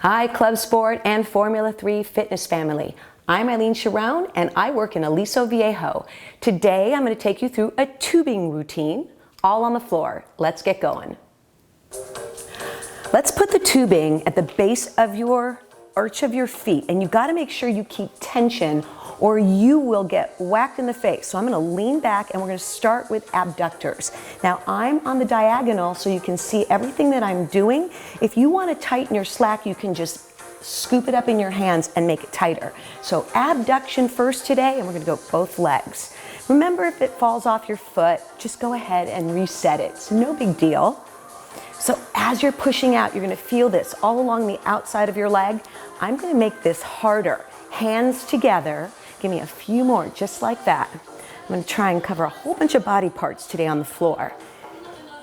Hi, Club Sport and Formula 3 fitness family. I'm Aileen Sheron and I work in Aliso Viejo. Today I'm going to take you through a tubing routine, all on the floor. Let's get going. Let's put the tubing at the base of your arch of your feet, and you've got to make sure you keep tension or you will get whacked in the face. So I'm going to lean back and we're going to start with abductors. Now I'm on the diagonal so you can see everything that I'm doing. If you want to tighten your slack, you can just scoop it up in your hands and make it tighter. So abduction first today, and we're going to go both legs. Remember, if it falls off your foot, just go ahead and reset it. It's no big deal. So as you're pushing out, you're going to feel this all along the outside of your leg. I'm going to make this harder. Hands together. Give me a few more, just like that. I'm going to try and cover a whole bunch of body parts today on the floor.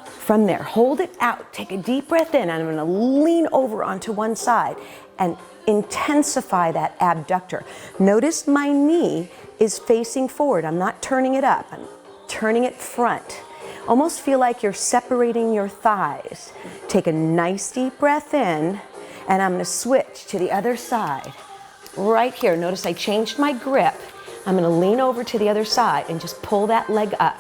From there, hold it out. Take a deep breath in, and I'm going to lean over onto one side and intensify that abductor. Notice my knee is facing forward. I'm not turning it up. I'm turning it front. Almost feel like you're separating your thighs. Take a nice deep breath in, and I'm going to switch to the other side. Right here, notice I changed my grip. I'm going to lean over to the other side and just pull that leg up.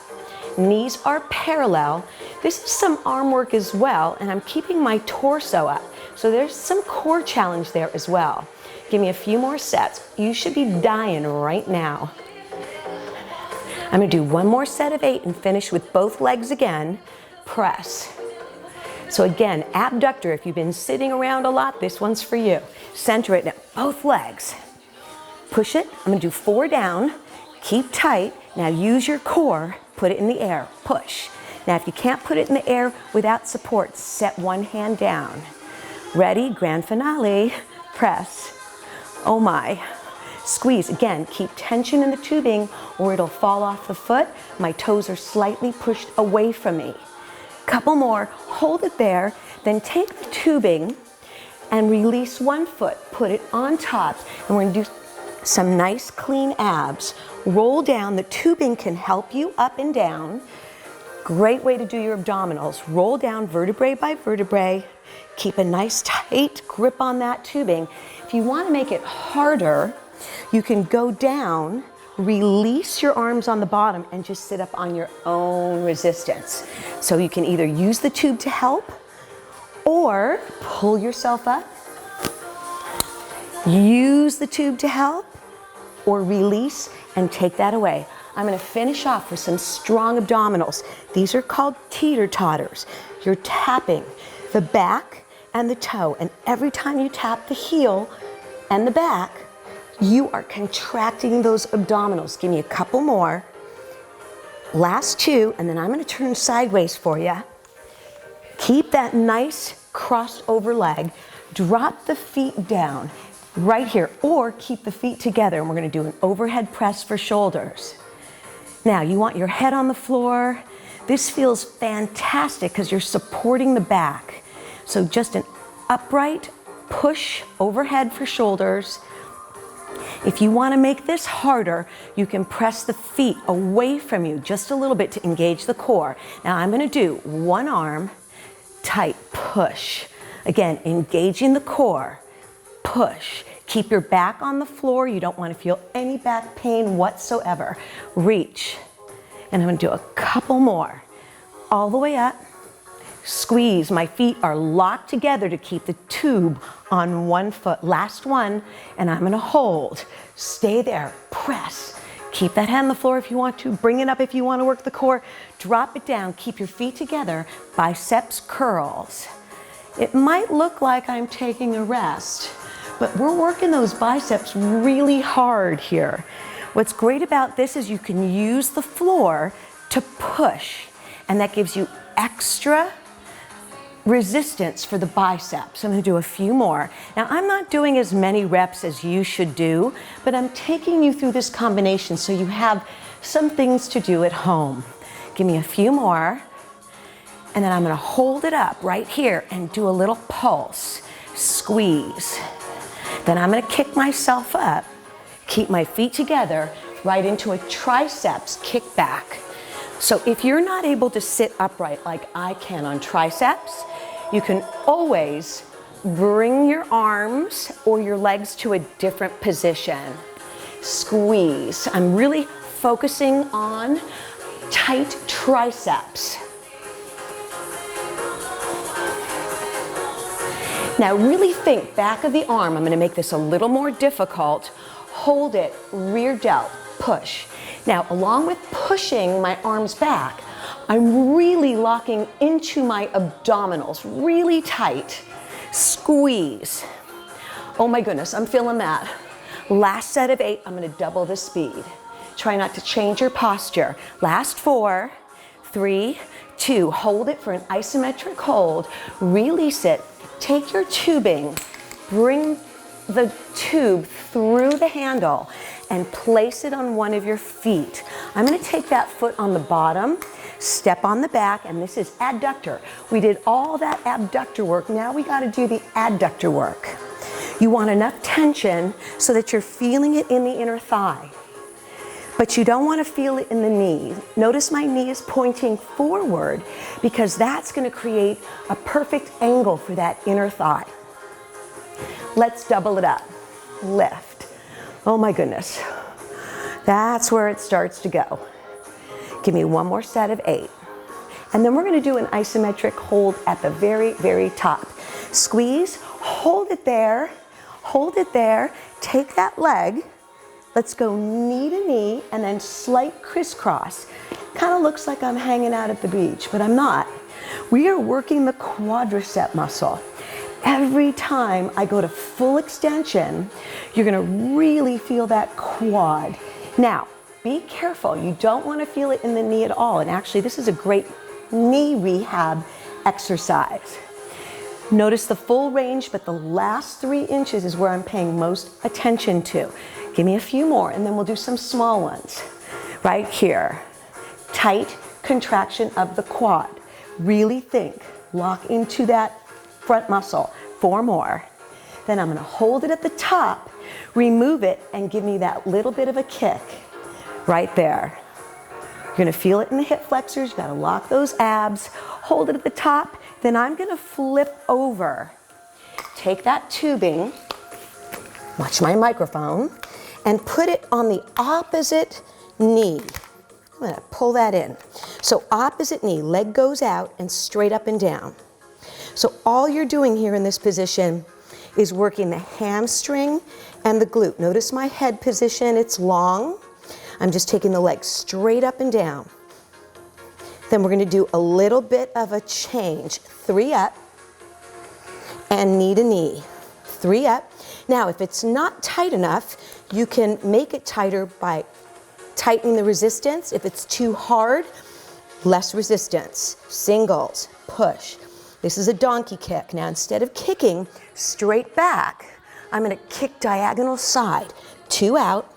Knees are parallel. This is some arm work as well, and I'm keeping my torso up. So there's some core challenge there as well. Give me a few more sets. You should be dying right now. I'm going to do one more set of 8 and finish with both legs again. Press. So again, abductor, if you've been sitting around a lot, this one's for you. Center it now, both legs. Push it. I'm going to do 4 down. Keep tight. Now use your core. Put it in the air. Push. Now if you can't put it in the air without support, set one hand down. Ready? Grand finale. Press. Oh my. Squeeze. Again, keep tension in the tubing or it'll fall off the foot. My toes are slightly pushed away from me. Couple more. Hold it there. Then take the tubing and release one foot. Put it on top. And we're going to do some nice clean abs. Roll down. The tubing can help you up and down. Great way to do your abdominals. Roll down vertebrae by vertebrae. Keep a nice tight grip on that tubing. If you want to make it harder, you can go down, release your arms on the bottom, and just sit up on your own resistance. So you can either use the tube to help or pull yourself up, use the tube to help, or release and take that away. I'm going to finish off with some strong abdominals. These are called teeter-totters. You're tapping the back and the toe, and every time you tap the heel and the back, you are contracting those abdominals. Give me a couple more. Last 2, and then I'm going to turn sideways for you. Keep that nice crossed over leg. Drop the feet down right here, or keep the feet together, and we're going to do an overhead press for shoulders. Now, you want your head on the floor. This feels fantastic because you're supporting the back. So just an upright push overhead for shoulders. If you want to make this harder, you can press the feet away from you just a little bit to engage the core. Now I'm going to do one arm, tight push. Again, engaging the core, push. Keep your back on the floor. You don't want to feel any back pain whatsoever. Reach. And I'm going to do a couple more. All the way up. Squeeze. My feet are locked together to keep the tube on one foot. Last one, and I'm going to hold. Stay there. Press. Keep that hand on the floor if you want to. Bring it up if you want to work the core. Drop it down. Keep your feet together. Biceps curls. It might look like I'm taking a rest, but we're working those biceps really hard here. What's great about this is you can use the floor to push, and that gives you extra resistance for the biceps. I'm going to do a few more. Now, I'm not doing as many reps as you should do, but I'm taking you through this combination so you have some things to do at home. Give me a few more, and then I'm going to hold it up right here and do a little pulse. Squeeze. Then I'm going to kick myself up, keep my feet together, right into a triceps kick back. So if you're not able to sit upright like I can on triceps, you can always Bring your arms or your legs to a different position. Squeeze. I'm really focusing on tight triceps. Now really think back of the arm. I'm going to make this a little more difficult. Hold it, rear delt, push. Now along with pushing my arms back, I'm really locking into my abdominals, really tight. Squeeze. Oh my goodness, I'm feeling that. Last set of 8, I'm going to double the speed. Try not to change your posture. Last 4, 3, 2. Hold it for an isometric hold. Release it. Take your tubing, bring the tube through the handle and place it on one of your feet. I'm going to take that foot on the bottom, step on the back, and this is adductor. We did all that abductor work. Now we got to do the adductor work. You want enough tension so that you're feeling it in the inner thigh, but you don't want to feel it in the knee. Notice my knee is pointing forward because that's going to create a perfect angle for that inner thigh. Let's double it up. Lift. Oh my goodness. That's where it starts to go. Give me one more set of 8. And then we're going to do an isometric hold at the very, very top. Squeeze, hold it there, take that leg. Let's go knee to knee and then slight crisscross. Kind of looks like I'm hanging out at the beach, but I'm not. We are working the quadricep muscle. Every time I go to full extension, you're gonna really feel that quad. Now, be careful. You don't want to feel it in the knee at all. And actually, this is a great knee rehab exercise. Notice the full range, but the last 3 inches is where I'm paying most attention to. Give me a few more, and then we'll do some small ones. Right here. Tight contraction of the quad. Really think. Lock into that front muscle. 4 more. Then I'm going to hold it at the top, remove it, and give me that little bit of a kick. Right there. You're going to feel it in the hip flexors. You've got to lock those abs. Hold it at the top. Then I'm going to flip over. Take that tubing, watch my microphone, and put it on the opposite knee. I'm going to pull that in. So opposite knee, leg goes out and straight up and down. So all you're doing here in this position is working the hamstring and the glute. Notice my head position, it's long. I'm just taking the leg straight up and down. Then we're going to do a little bit of a change. 3 up and knee to knee. 3 up. Now, if it's not tight enough, you can make it tighter by tightening the resistance. If it's too hard, less resistance. Singles, push. This is a donkey kick. Now, instead of kicking straight back, I'm going to kick diagonal side. 2 out,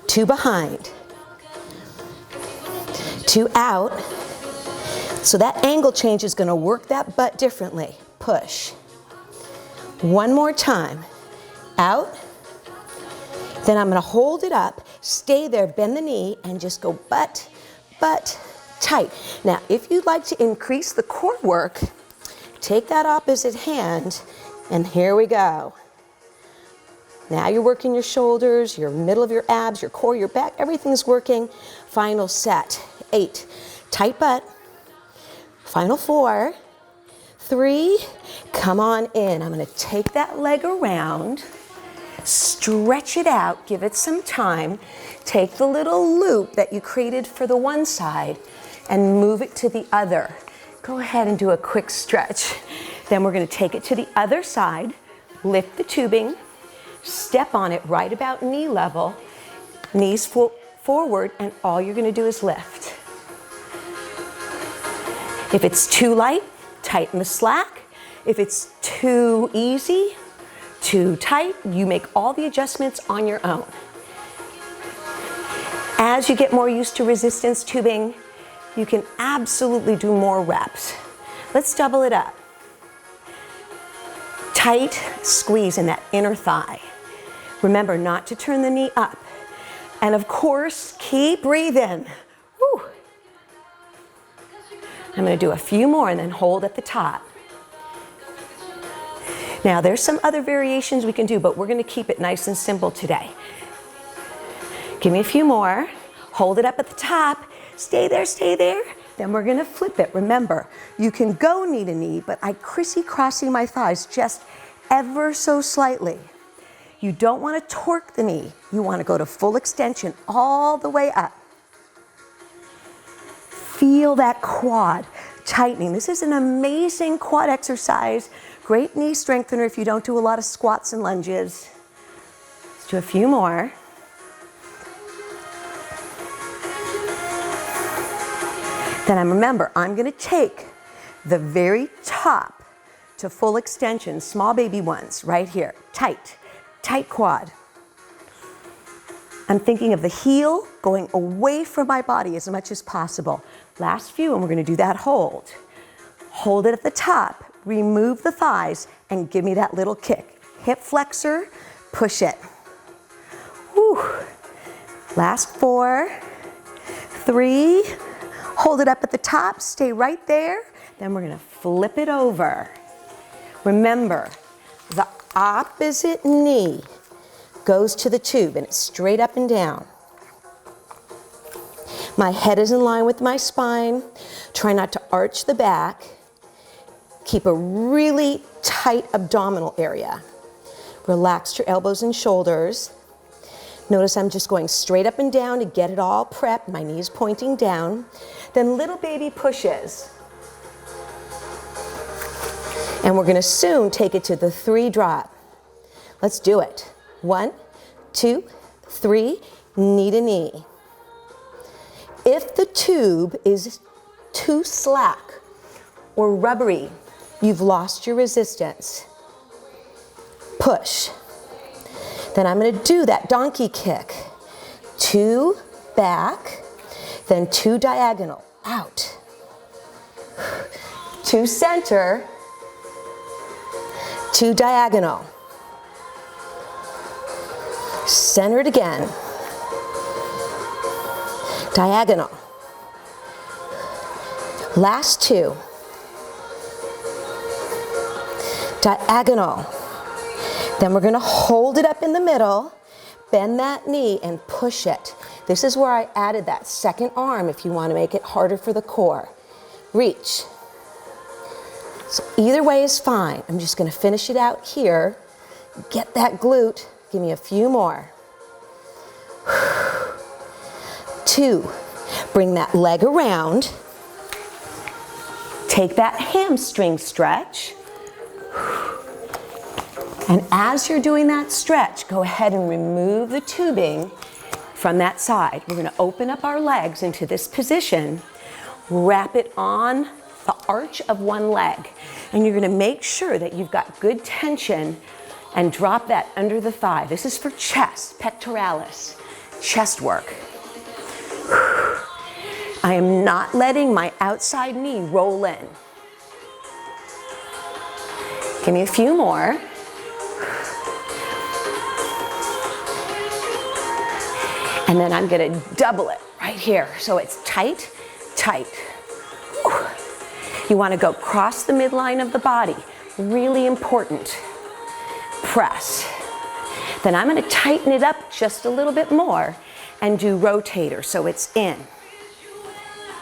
2 behind. 2 out. So that angle change is going to work that butt differently. Push. 1 more time. Out. Then I'm going to hold it up, stay there, bend the knee, and just go butt, tight. Now, if you'd like to increase the core work, take that opposite hand, and here we go. Now you're working your shoulders, your middle of your abs, your core, your back, everything's working. Final set. 8. Tight butt. Final 4. 3. Come on in. I'm going to take that leg around, stretch it out, give it some time. Take the little loop that you created for the one side and move it to the other. Go ahead and do a quick stretch. Then we're going to take it to the other side, lift the tubing, step on it right about knee level, knees forward, and all you're going to do is lift. If it's too light, tighten the slack. If it's too easy, too tight, you make all the adjustments on your own. As you get more used to resistance tubing, you can absolutely do more reps. Let's double it up. Tight squeeze in that inner thigh. Remember not to turn the knee up. And of course, keep breathing. Whew. I'm going to do a few more and then hold at the top. Now there's some other variations we can do, but we're going to keep it nice and simple today. Give me a few more. Hold it up at the top. Stay there, stay there. Then we're going to flip it. Remember, you can go knee to knee, but I crissy-crossy my thighs just ever so slightly. You don't want to torque the knee. You want to go to full extension all the way up. Feel that quad tightening. This is an amazing quad exercise. Great knee strengthener if you don't do a lot of squats and lunges. Let's do a few more. Then remember, I'm going to take the very top to full extension, small baby ones, right here. Tight, tight quad. I'm thinking of the heel going away from my body as much as possible. Last few, and we're going to do that hold. Hold it at the top, remove the thighs, and give me that little kick. Hip flexor, push it. Whew. Last 4, 3, hold it up at the top, stay right there. Then we're going to flip it over. Remember, the opposite knee goes to the tube and it's straight up and down. My head is in line with my spine. Try not to arch the back. Keep a really tight abdominal area. Relax your elbows and shoulders. Notice I'm just going straight up and down to get it all prepped. My knees pointing down. Then little baby pushes. And we're going to soon take it to the 3 drop. Let's do it. 1, 2, 3, knee to knee. If the tube is too slack or rubbery, you've lost your resistance. Push. Then I'm going to do that donkey kick. 2 back, then 2 diagonal, out. 2 center, 2 diagonal. Center it again. Diagonal. Last 2. Diagonal. Then we're going to hold it up in the middle, bend that knee and push it. This is where I added that second arm if you want to make it harder for the core. Reach. So either way is fine. I'm just going to finish it out here. Get that glute. Give me a few more. 2. Bring that leg around. Take that hamstring stretch. And as you're doing that stretch, go ahead and remove the tubing from that side. We're going to open up our legs into this position, wrap it on the arch of one leg, and you're going to make sure that you've got good tension and drop that under the thigh. This is for chest, pectoralis, chest work. I am not letting my outside knee roll in. Give me a few more. And then I'm going to double it right here. So it's tight, tight. Whew. You want to go across the midline of the body. Really important. Press. Then I'm going to tighten it up just a little bit more and do rotator. So it's in,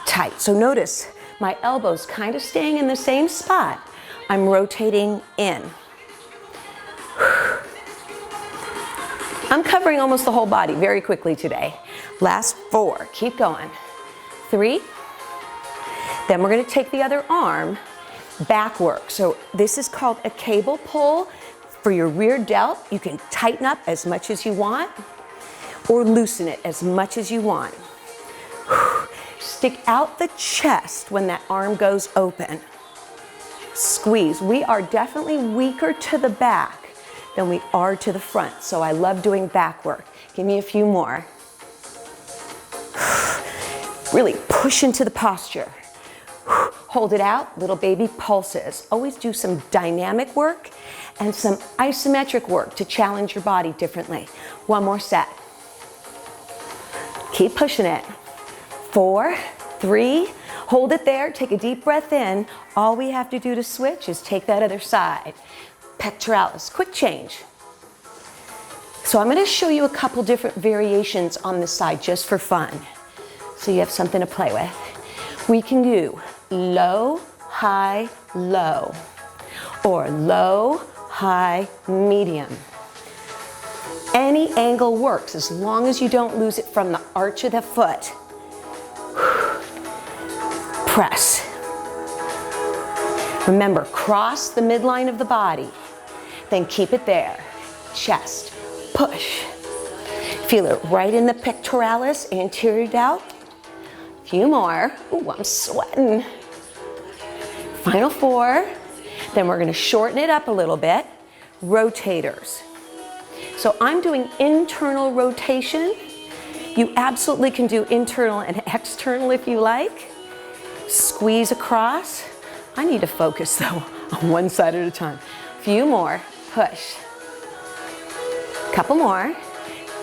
tight. So notice my elbows kind of staying in the same spot. I'm rotating in. I'm covering almost the whole body very quickly today. Last 4, keep going. 3, then we're going to take the other arm, back work. So this is called a cable pull for your rear delt. You can tighten up as much as you want or loosen it as much as you want. Stick out the chest when that arm goes open. Squeeze. We are definitely weaker to the back than we are to the front. So I love doing back work. Give me a few more. Really push into the posture. Hold it out, little baby pulses. Always do some dynamic work and some isometric work to challenge your body differently. 1 more set. Keep pushing it. 4, 3, hold it there, take a deep breath in. All we have to do to switch is take that other side. pectoralis. Quick change. So I'm going to show you a couple different variations on this side just for fun. So you have something to play with. We can do low, high, low, or low, high, medium. Any angle works as long as you don't lose it from the arch of the foot. Press. Remember, cross the midline of the body, then keep it there. Chest, push. Feel it right in the pectoralis, anterior delt. A few more. Ooh, I'm sweating. Final 4. Then we're gonna shorten it up a little bit. Rotators. So I'm doing internal rotation. You absolutely can do internal and external if you like. Squeeze across. I need to focus though on one side at a time. Few more, push. Couple more,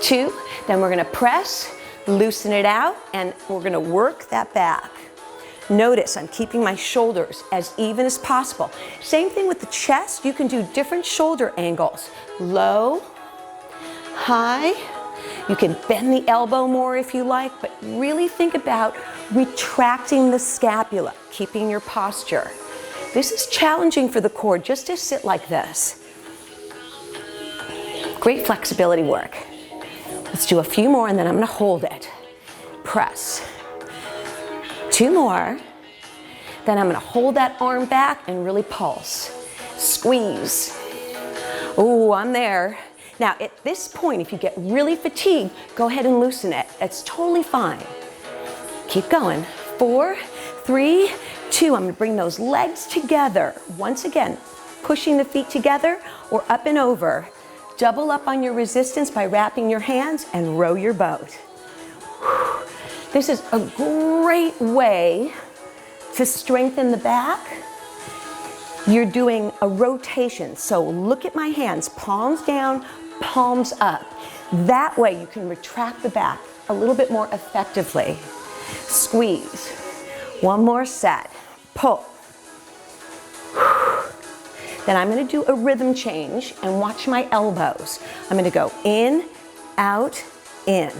2. Then we're gonna press, loosen it out, and we're gonna work that back. Notice I'm keeping my shoulders as even as possible. Same thing with the chest. You can do different shoulder angles. Low, high. You can bend the elbow more if you like, but really think about retracting the scapula, keeping your posture. This is challenging for the core just to sit like this. Great flexibility work. Let's do a few more and then I'm gonna hold it. Press. 2 more. Then I'm gonna hold that arm back and really pulse. Squeeze. Ooh, I'm there. Now at this point, if you get really fatigued, go ahead and loosen it. It's totally fine. Keep going. 4, 3, 2. I'm gonna bring those legs together. Once again, pushing the feet together or up and over. Double up on your resistance by wrapping your hands and row your boat. This is a great way to strengthen the back. You're doing a rotation. So look at my hands, palms down, palms up. That way you can retract the back a little bit more effectively. Squeeze. One more set. Pull. Then I'm going to do a rhythm change and watch my elbows. I'm going to go in, out, in,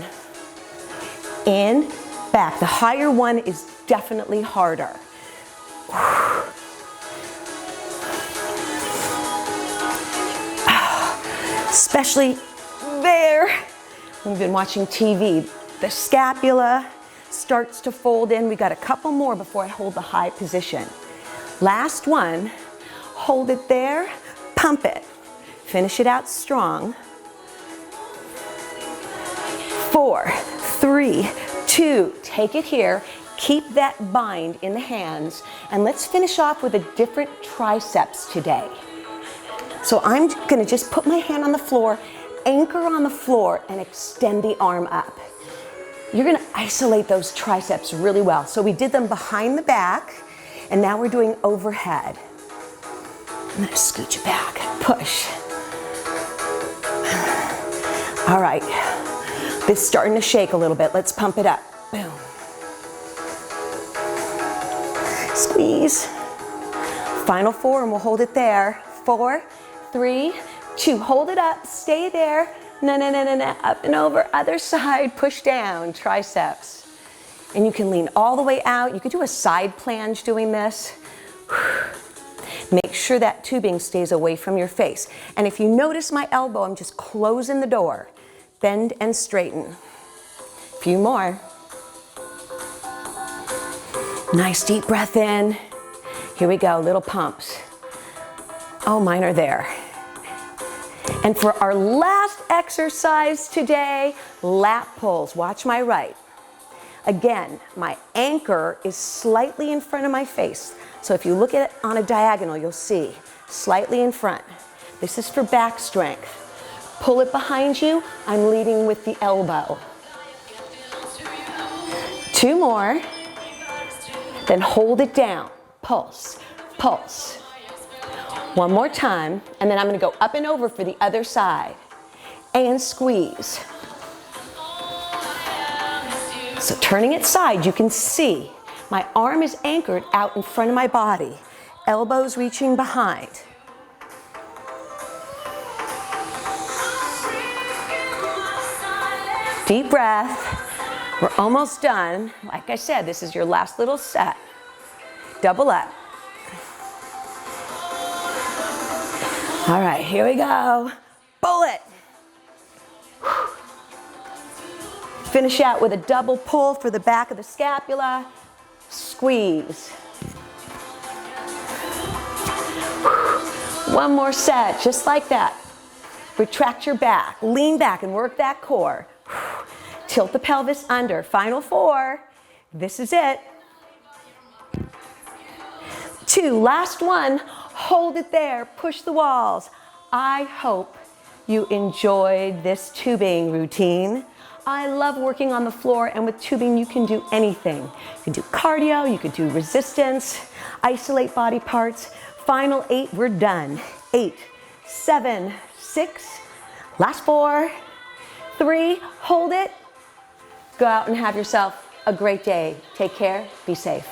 back. The higher one is definitely harder. Especially there. We've been watching TV. The scapula starts to fold in. We got a couple more before I hold the high position. Last one. Hold it there, pump it. Finish it out strong. 4, 3, 2, take it here. Keep that bind in the hands. And let's finish off with a different triceps today. So I'm gonna just put my hand on the floor, anchor on the floor, and extend the arm up. You're gonna isolate those triceps really well. So we did them behind the back, and now we're doing overhead. I'm gonna scooch it back, push. All right, this is starting to shake a little bit. Let's pump it up, boom. Squeeze. Final 4 and we'll hold it there. 4, 3, 2, hold it up, stay there. No, up and over, other side, push down, triceps. And you can lean all the way out. You could do a side planche doing this. Make sure that tubing stays away from your face. And if you notice my elbow, I'm just closing the door. Bend and straighten. A few more. Nice deep breath in. Here we go, little pumps. Oh, mine are there. And for our last exercise today, lat pulls. Watch my right. Again, my anchor is slightly in front of my face. So if you look at it on a diagonal, you'll see slightly in front. This is for back strength. Pull it behind you. I'm leading with the elbow. 2 more. Then hold it down. Pulse, pulse. 1 more time. And then I'm going to go up and over for the other side. And squeeze. So turning it side, you can see my arm is anchored out in front of my body. Elbows reaching behind. Deep breath. We're almost done. Like I said, this is your last little set. Double up. All right, here we go. Bullet. Finish out with a double pull for the back of the scapula. Squeeze. One more set, just like that. Retract your back, lean back and work that core. Tilt the pelvis under. Final 4. This is it. 2, last one. Hold it there, push the walls. I hope you enjoyed this tubing routine. I love working on the floor, and with tubing you can do anything. You can do cardio, you can do resistance, isolate body parts. Final 8, we're done. 8, 7, 6, last 4, 3, hold it. Go out and have yourself a great day. Take care, be safe.